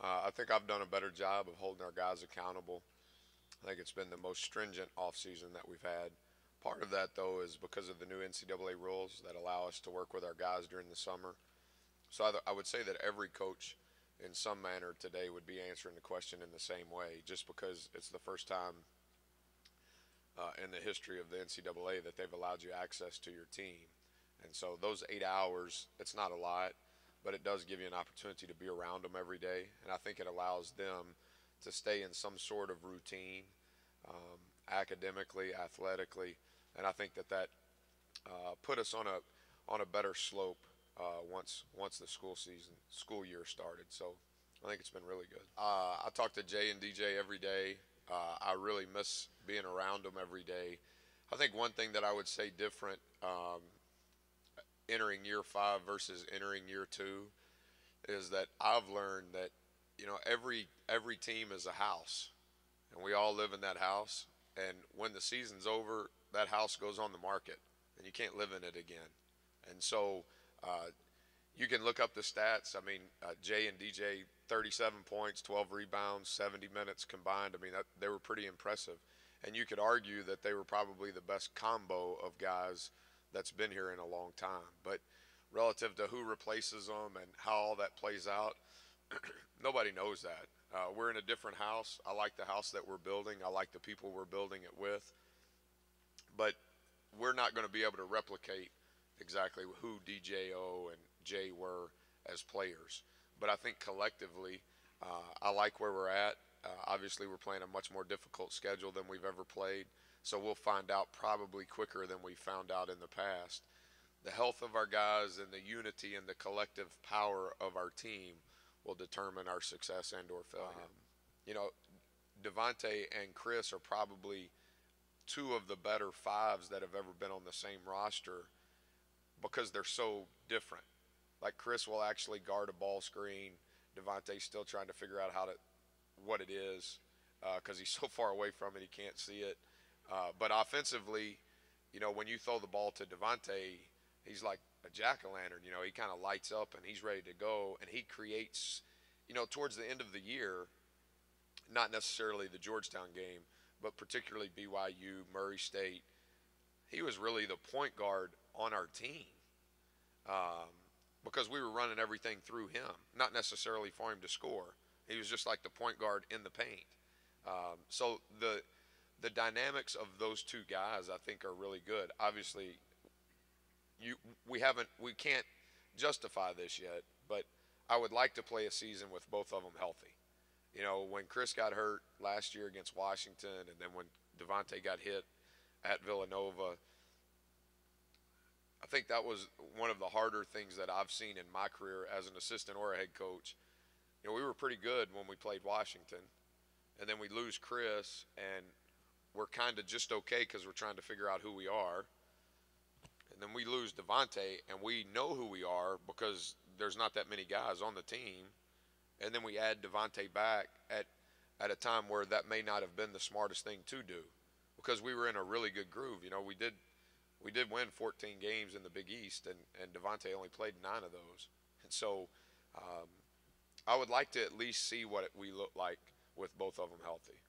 I think I've done a better job of holding our guys accountable. I think it's been the most stringent offseason that we've had. Part of that, though, is because of the new NCAA rules that allow us to work with our guys during the summer. So I would say that every coach, in some manner, today would be answering the question in the same way, just because it's the first time in the history of the NCAA that they've allowed you access to your team. And so those 8 hours, it's not a lot, but it does give you an opportunity to be around them every day. And I think it allows them to stay in some sort of routine, academically, athletically, and I think that put us on a better slope once the school year started. So I think it's been really good. I talk to Jay and DJ every day. I really miss being around them every day. I think one thing that I would say different entering year 5 versus entering year 2 is that I've learned that every team is a house, and we all live in that house. And when the season's over, that house goes on the market, and you can't live in it again. And so you can look up the stats. I mean, Jay and DJ, 37 points, 12 rebounds, 70 minutes combined. I mean, they were pretty impressive. And you could argue that they were probably the best combo of guys that's been here in a long time. But relative to who replaces them and how all that plays out, nobody knows that. We're in a different house. I like the house that we're building. I like the people we're building it with. But we're not going to be able to replicate exactly who DJO and Jay were as players. But I think collectively, I like where we're at. Obviously, we're playing a much more difficult schedule than we've ever played. So we'll find out probably quicker than we found out in the past. The health of our guys and the unity and the collective power of our team will determine our success and or failure. You know, Devonte and Chris are probably two of the better fives that have ever been on the same roster because they're so different. Like Chris will actually guard a ball screen. Devontae's still trying to figure out what it is because he's so far away from it he can't see it. But offensively, when you throw the ball to Devontae, he's like a jack-o'-lantern. He kind of lights up and he's ready to go, and he creates. Towards the end of the year, not necessarily the Georgetown game, but particularly BYU, Murray State, he was really the point guard on our team because we were running everything through him, not necessarily for him to score. He was just like the point guard in the paint. So the dynamics of those two guys, I think, are really good. Obviously, we can't justify this yet, but I would like to play a season with both of them healthy. When Chris got hurt last year against Washington, and then when Devontae got hit at Villanova, I think that was one of the harder things that I've seen in my career as an assistant or a head coach. We were pretty good when we played Washington, and then we lose Chris, and we're kind of just okay because we're trying to figure out who we are. And then we lose Devontae, and we know who we are because there's not that many guys on the team. And then we add Devontae back at a time where that may not have been the smartest thing to do because we were in a really good groove. We did win 14 games in the Big East, and Devontae only played 9 of those. And so I would like to at least see what we look like with both of them healthy.